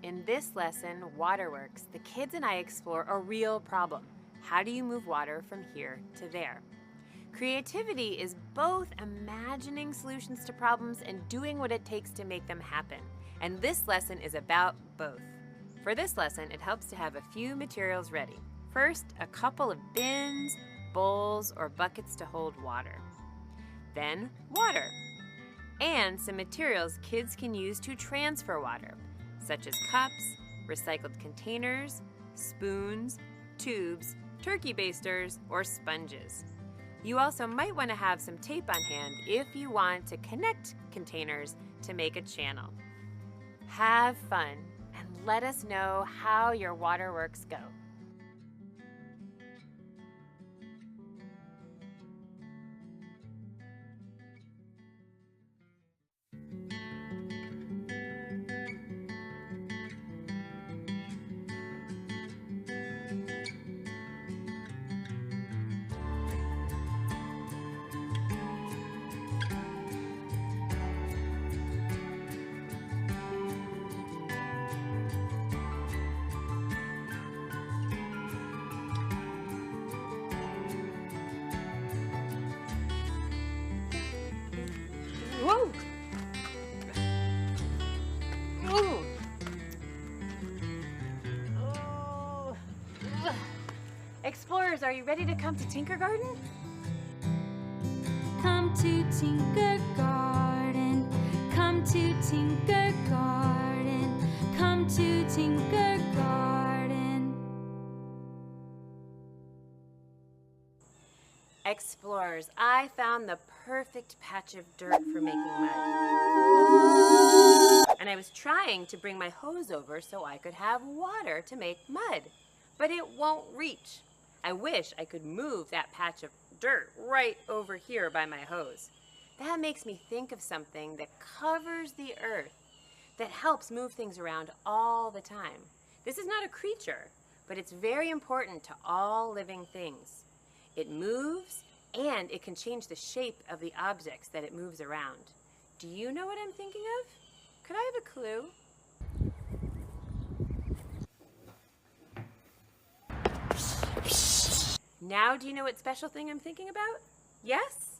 In this lesson, Waterworks, the kids and I explore a real problem. How do you move water from here to there? Creativity is both imagining solutions to problems and doing what it takes to make them happen. And this lesson is about both. For this lesson, it helps to have a few materials ready. First, a couple of bins, bowls, or buckets to hold water. Then, water. And some materials kids can use to transfer water, such as cups, recycled containers, spoons, tubes, turkey basters, or sponges. You also might want to have some tape on hand if you want to connect containers to make a channel. Have fun and let us know how your waterworks go. Whoa! Ooh. Oh. Explorers, are you ready to come to Tinker Garden? Come to Tinker Garden, come to Tinker Garden, come to Tinker Garden. Explorers, I found the perfect patch of dirt for making mud. And I was trying to bring my hose over so I could have water to make mud, but it won't reach. I wish I could move that patch of dirt right over here by my hose. That makes me think of something that covers the earth, that helps move things around all the time. This is not a creature, but it's very important to all living things. It moves, and it can change the shape of the objects that it moves around. Do you know what I'm thinking of? Could I have a clue? Now do you know what special thing I'm thinking about? Yes?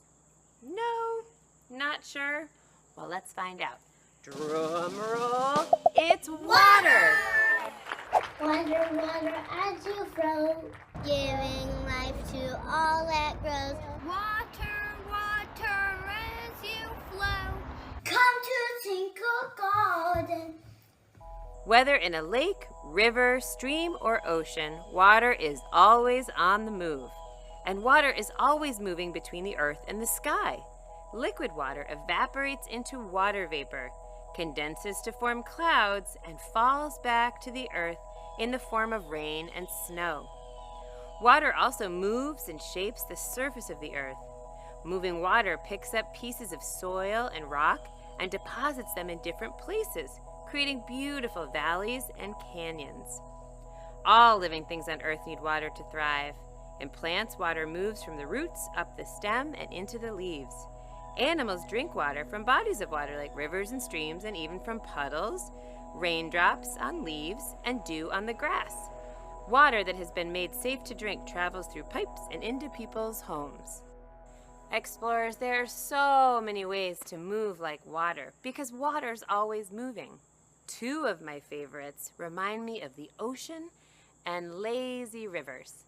No? Not sure? Well, let's find out. Drum roll. It's water! Water, water as you flow, giving life to all that grows. Water, water as you flow. Come to Tinker Garden. Whether in a lake, river, stream, or ocean, water is always on the move. And water is always moving between the earth and the sky. Liquid water evaporates into water vapor, condenses to form clouds, and falls back to the earth in the form of rain and snow. Water also moves and shapes the surface of the earth. Moving water picks up pieces of soil and rock and deposits them in different places, creating beautiful valleys and canyons. All living things on earth need water to thrive. In plants, water moves from the roots up the stem and into the leaves. Animals drink water from bodies of water like rivers and streams, and even from puddles, raindrops on leaves, and dew on the grass. Water that has been made safe to drink travels through pipes and into people's homes. Explorers, there are so many ways to move like water because water's always moving. Two of my favorites remind me of the ocean and lazy rivers.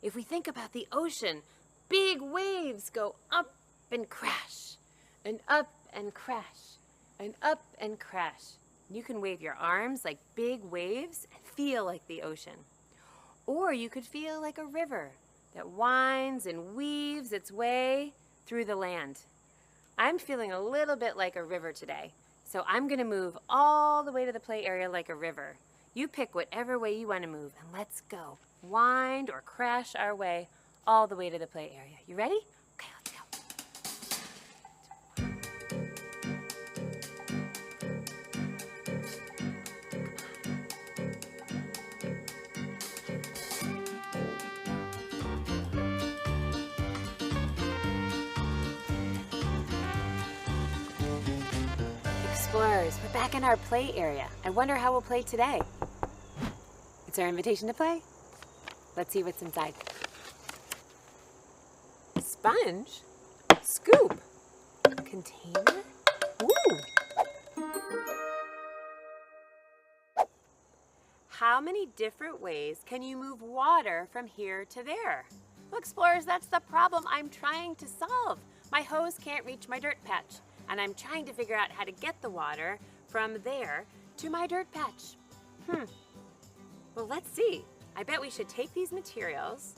If we think about the ocean, big waves go up and crash, and up and crash, and up and crash. You can wave your arms like big waves and feel like the ocean. Or you could feel like a river that winds and weaves its way through the land. I'm feeling a little bit like a river today, so I'm going to move all the way to the play area like a river. You pick whatever way you want to move, and let's go. Wind or crash our way all the way to the play area. You ready? Okay, let's go. Explorers, we're back in our play area. I wonder how we'll play today. It's our invitation to play. Let's see what's inside. Sponge? Scoop? Container? Ooh! How many different ways can you move water from here to there? Well, explorers, that's the problem I'm trying to solve. My hose can't reach my dirt patch, and I'm trying to figure out how to get the water from there to my dirt patch. Well, let's see. I bet we should take these materials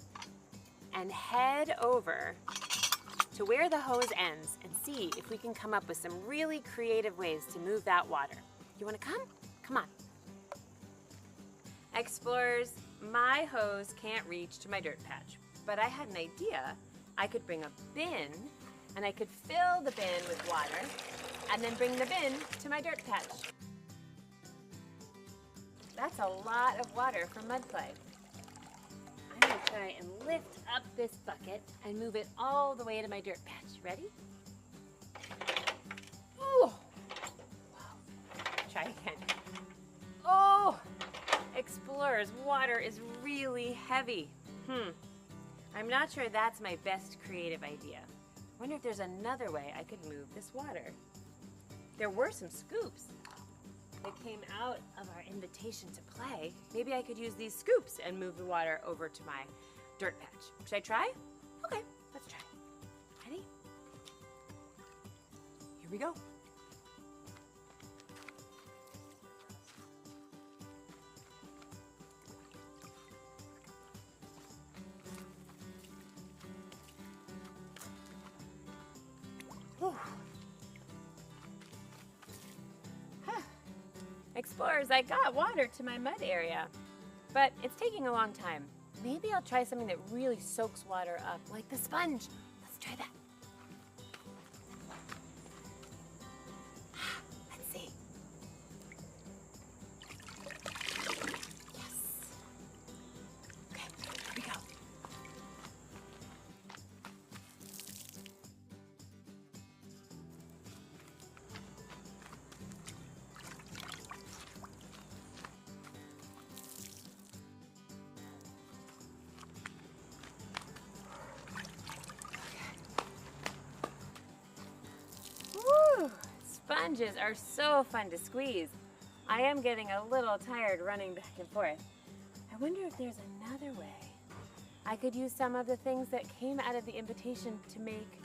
and head over to where the hose ends and see if we can come up with some really creative ways to move that water. You want to come? Come on. Explorers, my hose can't reach to my dirt patch, but I had an idea. I could bring a bin, and I could fill the bin with water, and then bring the bin to my dirt patch. That's a lot of water for mud play. I'm gonna try and lift up this bucket and move it all the way to my dirt patch. Ready? Oh! Wow. Try again. Oh! Explorers, water is really heavy. I'm not sure that's my best creative idea. I wonder if there's another way I could move this water. There were some scoops that came out of our invitation to play. Maybe I could use these scoops and move the water over to my dirt patch. Should I try? Okay, let's try. Ready? Here we go. Explorers, I got water to my mud area, but it's taking a long time. Maybe I'll try something that really soaks water up, like the sponge. Let's try that. Let's see. Yes. Okay, here we go. Sponges are so fun to squeeze. I am getting a little tired running back and forth. I wonder if there's another way. I could use some of the things that came out of the invitation to make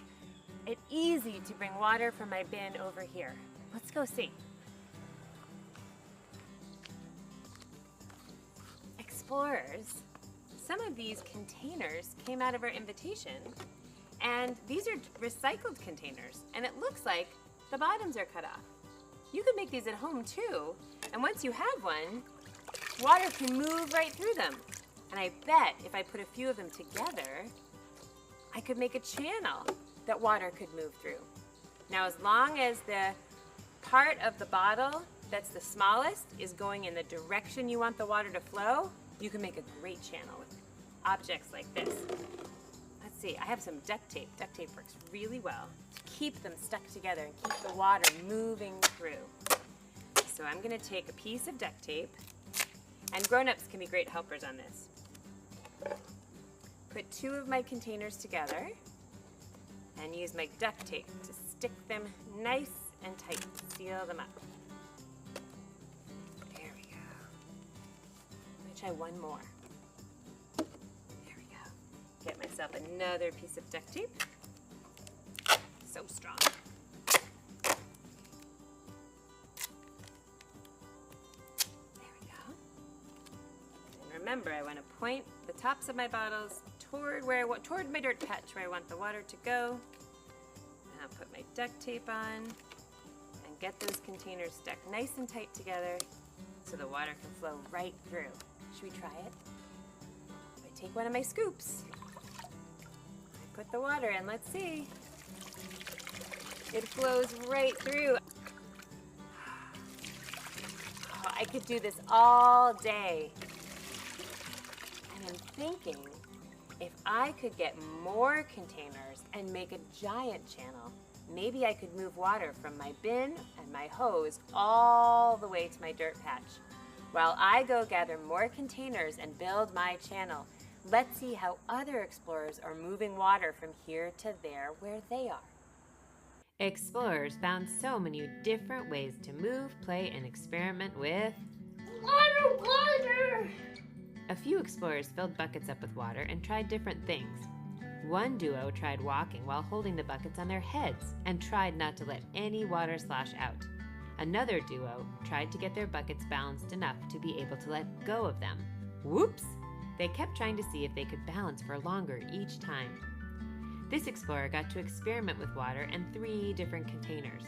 it easy to bring water from my bin over here. Let's go see. Explorers, some of these containers came out of our invitation, and these are recycled containers, and it looks like the bottoms are cut off. You could make these at home too, and once you have one, water can move right through them. And I bet if I put a few of them together, I could make a channel that water could move through. Now, as long as the part of the bottle that's the smallest is going in the direction you want the water to flow, you can make a great channel with objects like this. Let's see, I have some duct tape. Duct tape works really well to keep them stuck together and keep the water moving through. So I'm gonna take a piece of duct tape, and grown-ups can be great helpers on this. Put two of my containers together and use my duct tape to stick them nice and tight to seal them up. There we go. I'm gonna try one more. Get myself another piece of duct tape. So strong. There we go. And remember, I want to point the tops of my bottles toward my dirt patch where I want the water to go. And I'll put my duct tape on and get those containers stuck nice and tight together so the water can flow right through. Should we try it? I take one of my scoops. Put the water in, let's see. It flows right through. Oh, I could do this all day. And I'm thinking if I could get more containers and make a giant channel, Maybe I could move water from my bin and my hose all the way to my dirt patch. While I go gather more containers and build my channel, let's see how other explorers are moving water from here to there where they are. Explorers found so many different ways to move, play, and experiment with Water, water! A few explorers filled buckets up with water and tried different things. One duo tried walking while holding the buckets on their heads and tried not to let any water slosh out. Another duo tried to get their buckets balanced enough to be able to let go of them. Whoops! They kept trying to see if they could balance for longer each time. This explorer got to experiment with water in 3 different containers.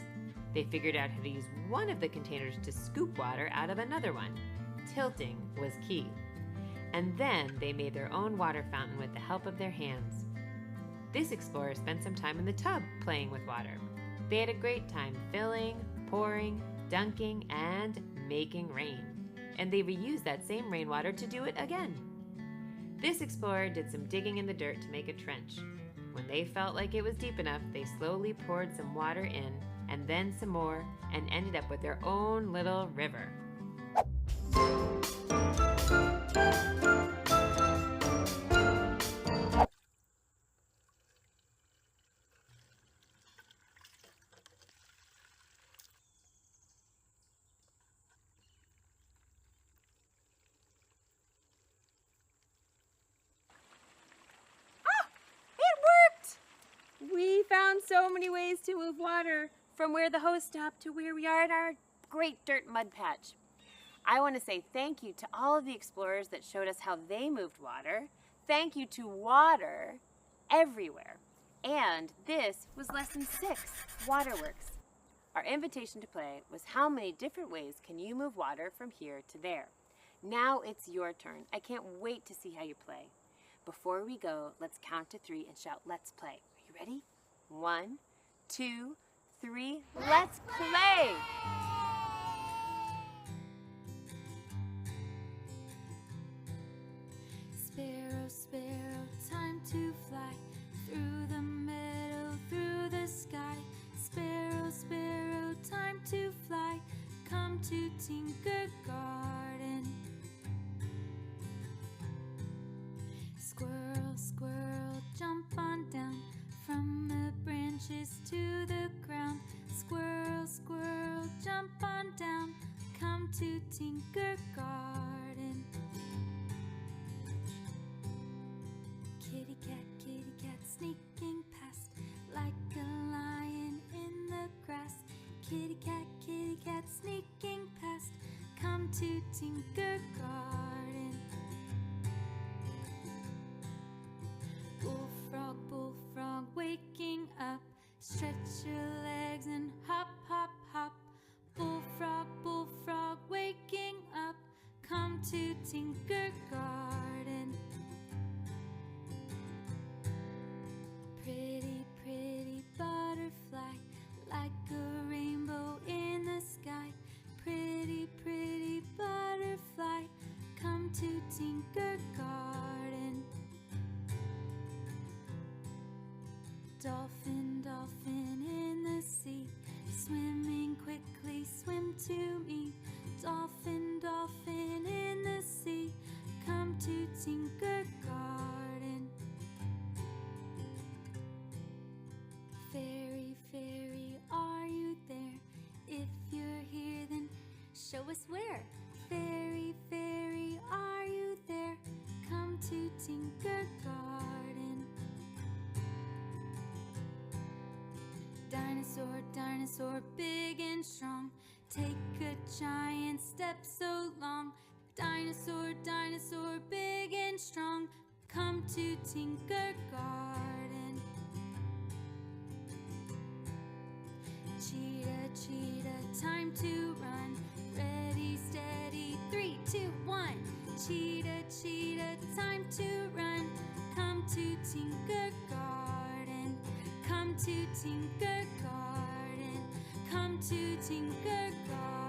They figured out how to use one of the containers to scoop water out of another one. Tilting was key. And then they made their own water fountain with the help of their hands. This explorer spent some time in the tub playing with water. They had a great time filling, pouring, dunking, and making rain. And they reused that same rainwater to do it again. This explorer did some digging in the dirt to make a trench. When they felt like it was deep enough, they slowly poured some water in, and then some more, and ended up with their own little river. We found so many ways to move water from where the hose stopped to where we are at our great dirt mud patch. I want to say thank you to all of the explorers that showed us how they moved water. Thank you to Water Everywhere. And this was Lesson 6, Waterworks. Our invitation to play was how many different ways can you move water from here to there? Now it's your turn. I can't wait to see how you play. Before we go, let's count to 3 and shout, "Let's play." Are you ready? 1, 2, 3, let's play! Sparrow, sparrow, time to fly through the meadow, through the sky. Sparrow, sparrow, time to fly. Come to Tinker Garden. Squirrel, squirrel, jump on down from the branches to the ground. Squirrel, squirrel, jump on down. Come to Tinker Garden. Kitty cat, sneaking past like a lion in the grass. Kitty cat, sneaking past. Come to Tinker Garden. Bullfrog, bullfrog, waking up. Stretch your legs and hop, hop, hop. Bullfrog, bullfrog, waking up. Come to Tinker Garden. Pretty, pretty butterfly, like a rainbow in the sky. Pretty, pretty butterfly, come to Tinker Garden. Dolphin, dolphin in the sea, swimming quickly, swim to me. Dolphin, dolphin in the sea, come to Tinker Garden. Fairy, fairy, are you there? If you're here, then show us where. Fairy, fairy, are you there? Come to Tinker Garden. Dinosaur, dinosaur, big and strong. Take a giant step so long. Dinosaur, dinosaur, big and strong. Come to Tinker Garden. Cheetah, cheetah, time to run. Ready, steady, 3, 2, 1. Cheetah, cheetah, time to run. Come to Tinker Garden. Come to Tinker Garden. Come to Tinker Garden.